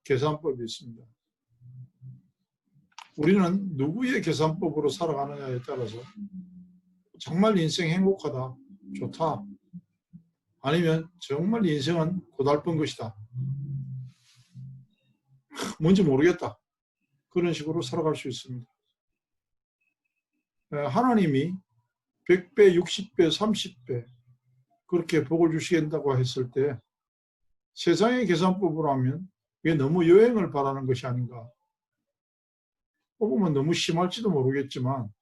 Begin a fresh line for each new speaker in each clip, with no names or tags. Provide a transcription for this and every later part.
계산법이 있습니다. 우리는 누구의 계산법으로 살아가느냐에 따라서 정말 인생 행복하다, 좋다, 아니면 정말 인생은 고달픈 것이다, 뭔지 모르겠다, 그런 식으로 살아갈 수 있습니다. 하나님이 100배, 60배, 30배 그렇게 복을 주시겠다고 했을 때 세상의 계산법으로 하면 이게 너무 여행을 바라는 것이 아닌가. 보면 너무 심할지도 모르겠지만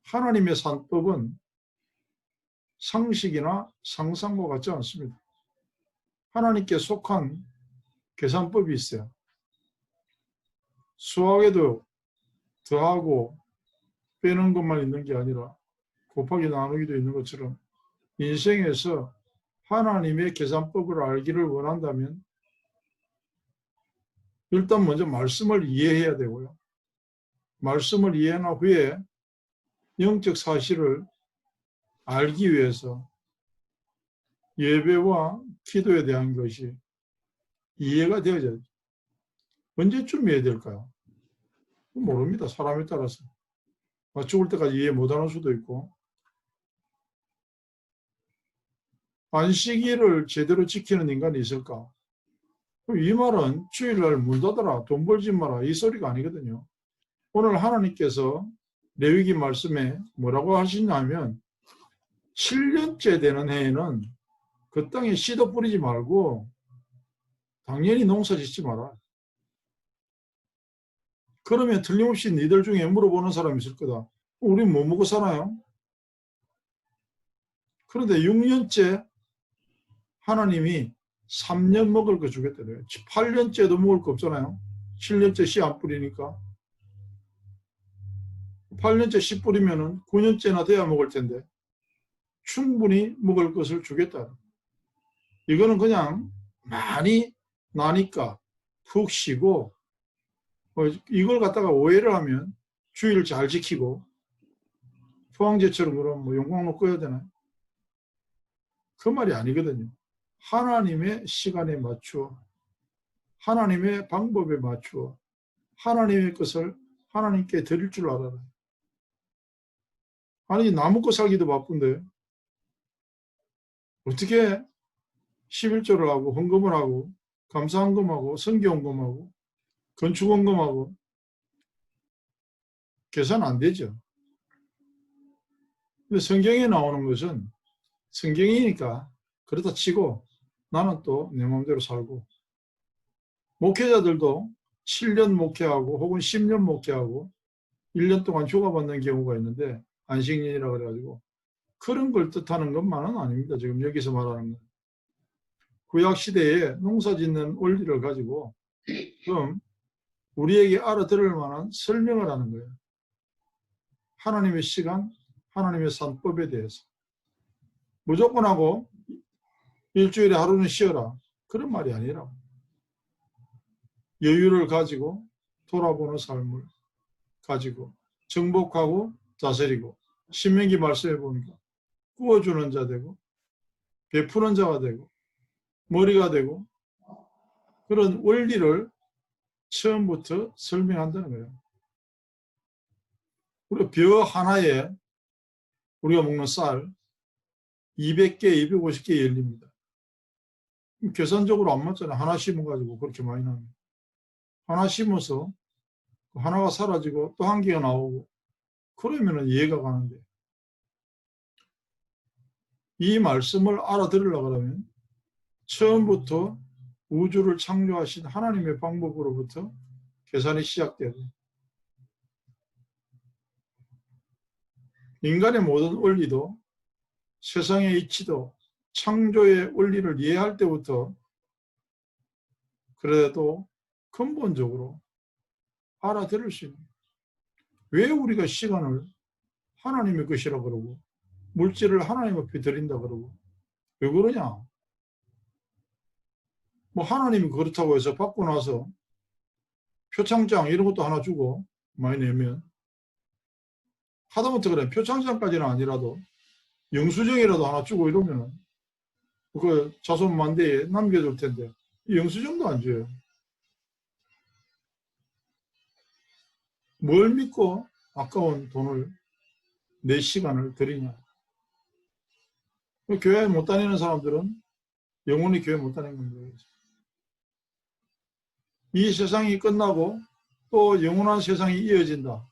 하나님의 산법은 상식이나 상상과 같지 않습니다. 하나님께 속한 계산법이 있어요. 수학에도 더하고 빼는 것만 있는 게 아니라 곱하기 나누기도 있는 것처럼 인생에서 하나님의 계산법을 알기를 원한다면 일단 먼저 말씀을 이해해야 되고요. 말씀을 이해한 후에 영적 사실을 알기 위해서 예배와 기도에 대한 것이 이해가 되어져야 돼요. 언제쯤 이해될까요? 모릅니다. 사람에 따라서. 죽을 때까지 이해 못하는 수도 있고. 안식일을 제대로 지키는 인간이 있을까? 이 말은 주일날 문 닫아라, 돈 벌지 마라 이 소리가 아니거든요. 오늘 하나님께서 레위기 말씀에 뭐라고 하시냐면 7년째 되는 해에는 그 땅에 씨도 뿌리지 말고 당연히 농사 짓지 마라. 그러면 틀림없이 니들 중에 물어보는 사람이 있을 거다. 우린 뭐 먹고 사나요? 그런데 6년째 하나님이 3년 먹을 거 주겠다래요. 8년째도 먹을 거 없잖아요. 7년째 씨 안 뿌리니까. 8년째 씨 뿌리면은 9년째나 돼야 먹을 텐데 충분히 먹을 것을 주겠다. 이거는 그냥 많이 나니까 푹 쉬고 이걸 갖다가 오해를 하면 주의를 잘 지키고 포항제처럼 그럼 뭐 용광로 꺼야 되나요? 그 말이 아니거든요. 하나님의 시간에 맞추어 하나님의 방법에 맞추어 하나님의 것을 하나님께 드릴 줄 알아라. 아니 나 먹고 살기도 바쁜데 어떻게 11조를 하고 헌금을 하고 감사헌금하고 선교헌금하고 건축헌금하고 계산 안 되죠. 근데 성경에 나오는 것은 성경이니까 그렇다 치고 나는 또 내 마음대로 살고 목회자들도 7년 목회하고 혹은 10년 목회하고 1년 동안 휴가받는 경우가 있는데 안식년이라 그래가지고 그런 걸 뜻하는 것만은 아닙니다. 지금 여기서 말하는 건. 구약시대에 농사짓는 원리를 가지고 좀 우리에게 알아들을 만한 설명을 하는 거예요. 하나님의 시간, 하나님의 산법에 대해서. 무조건 하고 일주일에 하루는 쉬어라. 그런 말이 아니라 여유를 가지고 돌아보는 삶을 가지고 정복하고 다스리고 신명기 말씀해 보니까 구워주는 자 되고 베푸는 자가 되고 머리가 되고 그런 원리를 처음부터 설명한다는 거예요. 우리가 벼 하나에 우리가 먹는 쌀 200개, 250개 열립니다. 계산적으로 안 맞잖아요. 하나 심어가지고 그렇게 많이 나옵니다. 하나 심어서 하나가 사라지고 또 한 개가 나오고 그러면 이해가 가는데 이 말씀을 알아들으려고 하면 처음부터 우주를 창조하신 하나님의 방법으로부터 계산이 시작돼야 돼요. 인간의 모든 원리도 세상의 이치도 창조의 원리를 이해할 때부터 그래도 근본적으로 알아들을 수 있는 왜 우리가 시간을 하나님의 것이라 그러고 물질을 하나님 앞에 드린다 그러고 왜 그러냐? 뭐 하나님이 그렇다고 해서 받고 나서 표창장 이런 것도 하나 주고 많이 내면 하다못해 그래 표창장까지는 아니라도 영수증이라도 하나 주고 이러면은 그 자손 만대에 남겨줄 텐데 영수증도 안 줘요. 뭘 믿고 아까운 돈을 내 시간을 들이냐. 교회 못 다니는 사람들은 영원히 교회 못 다니는 거예요. 이 세상이 끝나고 또 영원한 세상이 이어진다.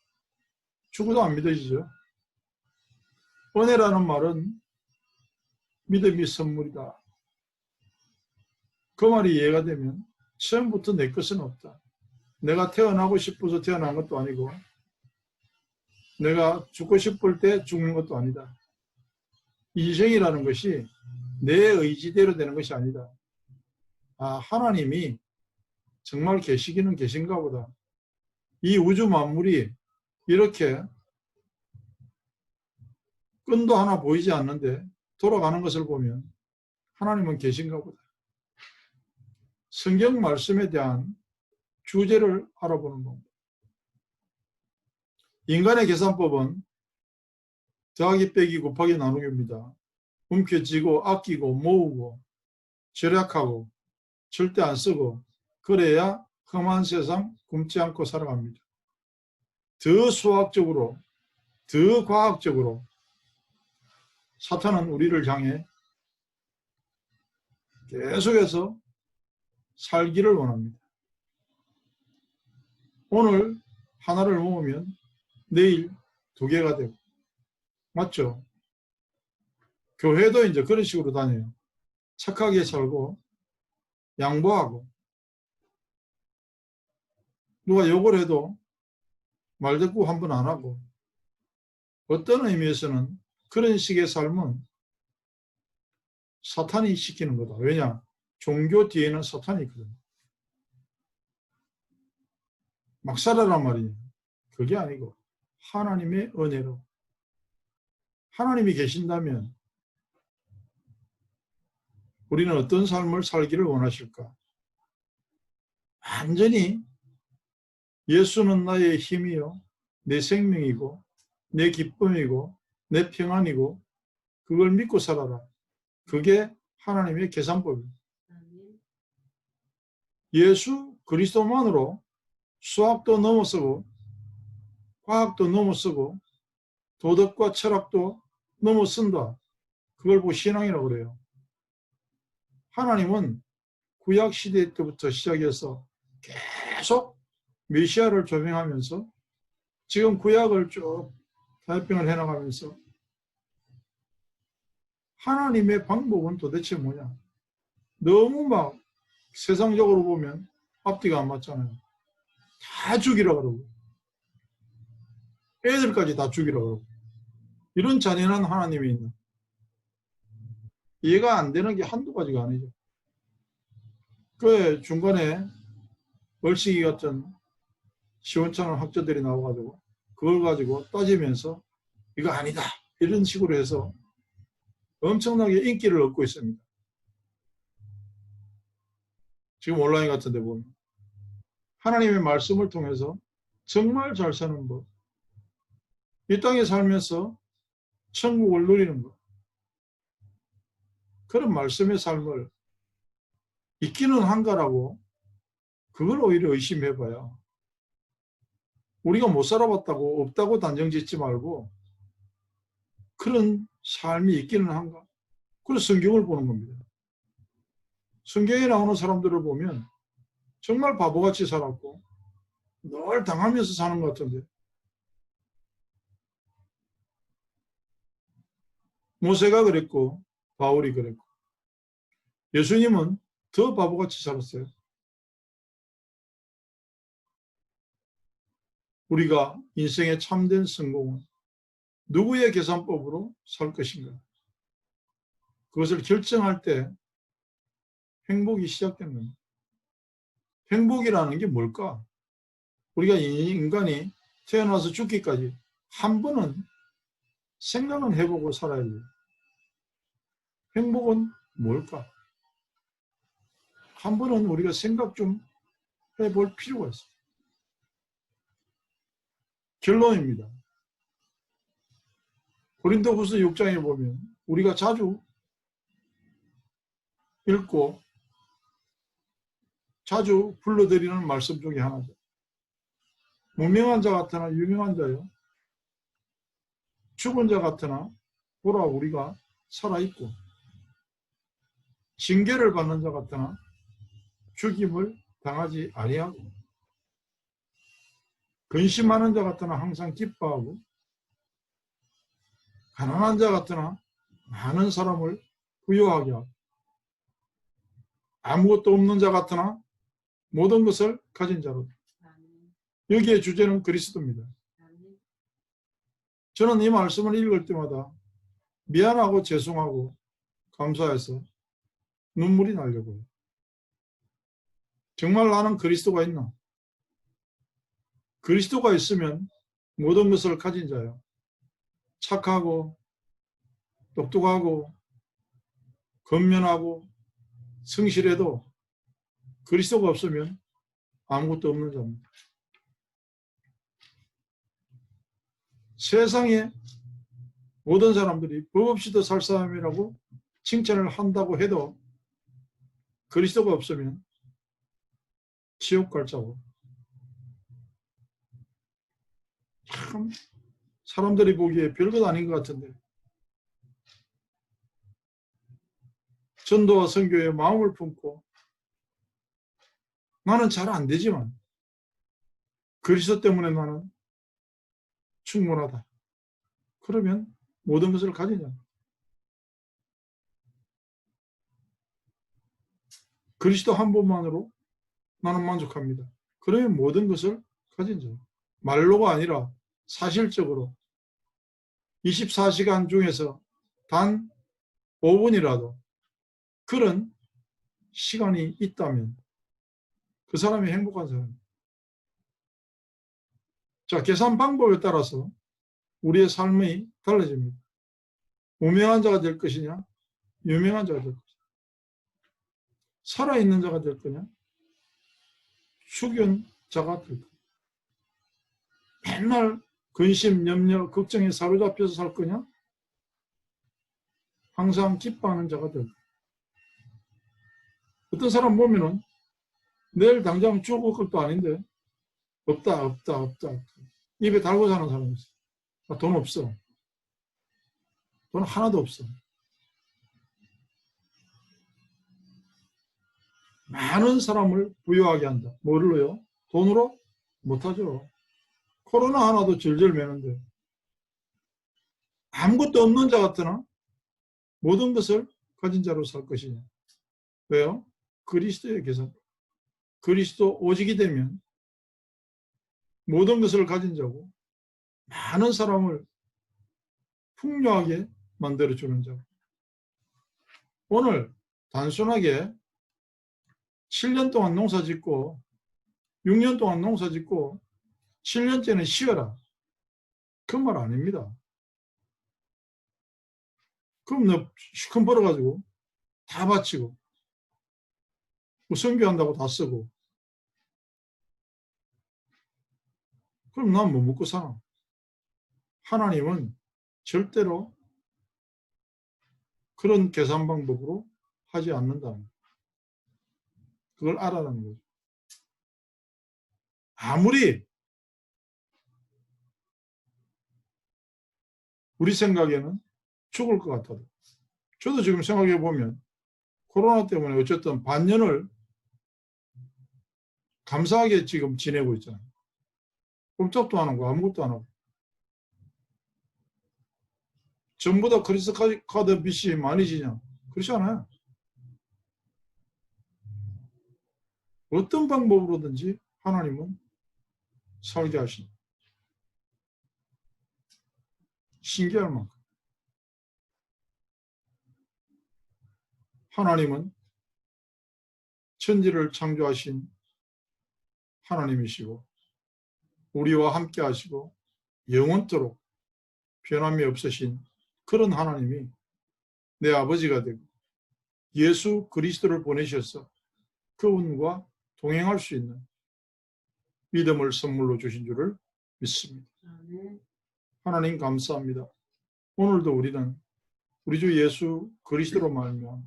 죽어도 안 믿어지죠. 은혜라는 말은 믿음이 선물이다. 그 말이 이해가 되면 처음부터 내 것은 없다. 내가 태어나고 싶어서 태어난 것도 아니고 내가 죽고 싶을 때 죽는 것도 아니다. 인생이라는 것이 내 의지대로 되는 것이 아니다. 아, 하나님이 정말 계시기는 계신가 보다. 이 우주 만물이 이렇게 끈도 하나 보이지 않는데 돌아가는 것을 보면 하나님은 계신가 보다. 성경 말씀에 대한 주제를 알아보는 겁니다. 인간의 계산법은 더하기 빼기 곱하기 나누기입니다. 움켜쥐고 아끼고 모으고 절약하고 절대 안 쓰고 그래야 험한 세상 굶지 않고 살아갑니다. 더 수학적으로 더 과학적으로 사탄은 우리를 향해 계속해서 살기를 원합니다. 오늘 하나를 모으면 내일 두 개가 되고 맞죠? 교회도 이제 그런 식으로 다녀요. 착하게 살고 양보하고 누가 욕을 해도 말대꾸 한 번 안 하고 어떤 의미에서는 그런 식의 삶은 사탄이 시키는 거다. 왜냐? 종교 뒤에는 사탄이 있거든. 막 살아란 말이에요. 그게 아니고 하나님의 은혜로 하나님이 계신다면 우리는 어떤 삶을 살기를 원하실까? 완전히 예수는 나의 힘이요 내 생명이고 내 기쁨이고 내 평안이고 그걸 믿고 살아라. 그게 하나님의 계산법입니다. 예수 그리스도만으로 수학도 넘어서고 과학도 넘어서고 도덕과 철학도 넘어선다. 그걸 보고 신앙이라고 그래요. 하나님은 구약시대 때부터 시작해서 계속 메시아를 조명하면서 지금 구약을 쭉 발병을 해나가면서 하나님의 방법은 도대체 뭐냐? 너무 막 세상적으로 보면 앞뒤가 안 맞잖아요. 다 죽이라 그러고 애들까지 다 죽이라 그러고 이런 잔인한 하나님이 있는 이해가 안 되는 게 한두 가지가 아니죠. 그 중간에 얼씨기 같은 시원찮은 학자들이 나와가지고 그걸 가지고 따지면서 이거 아니다 이런 식으로 해서 엄청나게 인기를 얻고 있습니다. 지금 온라인 같은 데 보면 하나님의 말씀을 통해서 정말 잘 사는 법, 이 땅에 살면서 천국을 누리는 것, 그런 말씀의 삶을 있기는 한가라고 그걸 오히려 의심해봐야 우리가 못 살아봤다고 없다고 단정 짓지 말고 그런 삶이 있기는 한가? 그래서 성경을 보는 겁니다. 성경에 나오는 사람들을 보면 정말 바보같이 살았고 늘 당하면서 사는 것 같은데 모세가 그랬고 바울이 그랬고 예수님은 더 바보같이 살았어요. 우리가 인생의 참된 성공은 누구의 계산법으로 살 것인가? 그것을 결정할 때 행복이 시작되는 겁니다. 행복이라는 게 뭘까? 우리가 인간이 태어나서 죽기까지 한 번은 생각은 해보고 살아야 돼요. 행복은 뭘까? 한 번은 우리가 생각 좀 해볼 필요가 있어요. 결론입니다. 고린도후서 6장에 보면 우리가 자주 읽고 자주 불러드리는 말씀 중에 하나죠. 무명한 자 같으나 유명한 자요. 죽은 자 같으나 보라 우리가 살아있고, 징계를 받는 자 같으나 죽임을 당하지 아니하고, 근심하는 자 같으나 항상 기뻐하고, 가난한 자 같으나 많은 사람을 부유하게 하고, 아무것도 없는 자 같으나 모든 것을 가진 자로. 여기에 주제는 그리스도입니다. 저는 이 말씀을 읽을 때마다 미안하고 죄송하고 감사해서 눈물이 나려고요. 정말 나는 그리스도가 있나? 그리스도가 있으면 모든 것을 가진 자요. 착하고 똑똑하고 건면하고 성실해도 그리스도가 없으면 아무것도 없는 자입니다. 세상에 모든 사람들이 법 없이도 살 사람이라고 칭찬을 한다고 해도 그리스도가 없으면 지옥 갈 자고. 참 사람들이 보기에 별것 아닌 것 같은데 전도와 선교에 마음을 품고 나는 잘 안 되지만 그리스도 때문에 나는 충분하다. 그러면 모든 것을 가지냐. 그리스도 한 분만으로 나는 만족합니다. 그러면 모든 것을 가진 자예요. 말로가 아니라 사실적으로 24시간 중에서 단 5분이라도 그런 시간이 있다면 그 사람이 행복한 사람입니다. 자, 계산 방법에 따라서 우리의 삶이 달라집니다. 무명한 자가 될 것이냐, 유명한 자가 될 것이냐, 살아있는 자가 될 거냐, 죽은 자가 될 거냐, 맨날 근심, 염려, 걱정에 사로잡혀서 살 거냐, 항상 기뻐하는 자가 될 거냐. 어떤 사람 보면은 내일 당장 죽을 것도 아닌데 없다. 입에 달고 사는 사람이 있어. 돈 없어. 돈 하나도 없어. 많은 사람을 부유하게 한다. 뭐를요? 돈으로? 못하죠. 코로나 하나도 절절 매는데 아무것도 없는 자 같으나 모든 것을 가진 자로 살 것이냐. 왜요? 그리스도의 계산. 그리스도 오직이 되면 모든 것을 가진 자고 많은 사람을 풍요하게 만들어주는 자. 오늘 단순하게 7년 동안 농사 짓고 6년 동안 농사 짓고 7년째는 쉬어라. 그 말 아닙니다. 그럼 너 시큰 벌어가지고 다 바치고 뭐 선교한다고 다 쓰고 그럼 난 뭐 먹고 사나? 하나님은 절대로 그런 계산 방법으로 하지 않는다는 거예요. 그걸 알아라는 거죠. 아무리 우리 생각에는 죽을 것 같아도 저도 지금 생각해 보면 코로나 때문에 어쨌든 반년을 감사하게 지금 지내고 있잖아요. 꼼짝도 안 하고 아무것도 안 하고 전부 다 크레딧 카드 빚이 많이 지냐? 그렇지 않아요. 어떤 방법으로든지 하나님은 살게 하신다. 신기할 만큼. 하나님은 천지를 창조하신 하나님이시고 우리와 함께 하시고 영원토록 변함이 없으신 그런 하나님이 내 아버지가 되고 예수 그리스도를 보내셔서 그분과 동행할 수 있는 믿음을 선물로 주신 줄을 믿습니다. 하나님 감사합니다. 오늘도 우리는 우리 주 예수 그리스도로 말미암아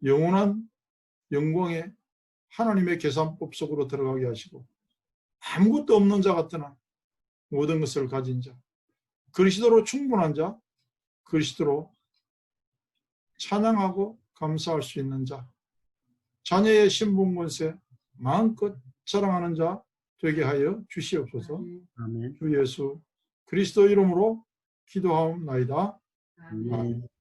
영원한 영광의 하나님의 계산법 속으로 들어가게 하시고 아무것도 없는 자 같으나 모든 것을 가진 자, 그리스도로 충분한 자, 그리스도로 찬양하고 감사할 수 있는 자, 자녀의 신분 권세 마음껏 자랑하는 자 되게 하여 주시옵소서.
아멘.
주 예수 그리스도 이름으로 기도하옵나이다.
아멘.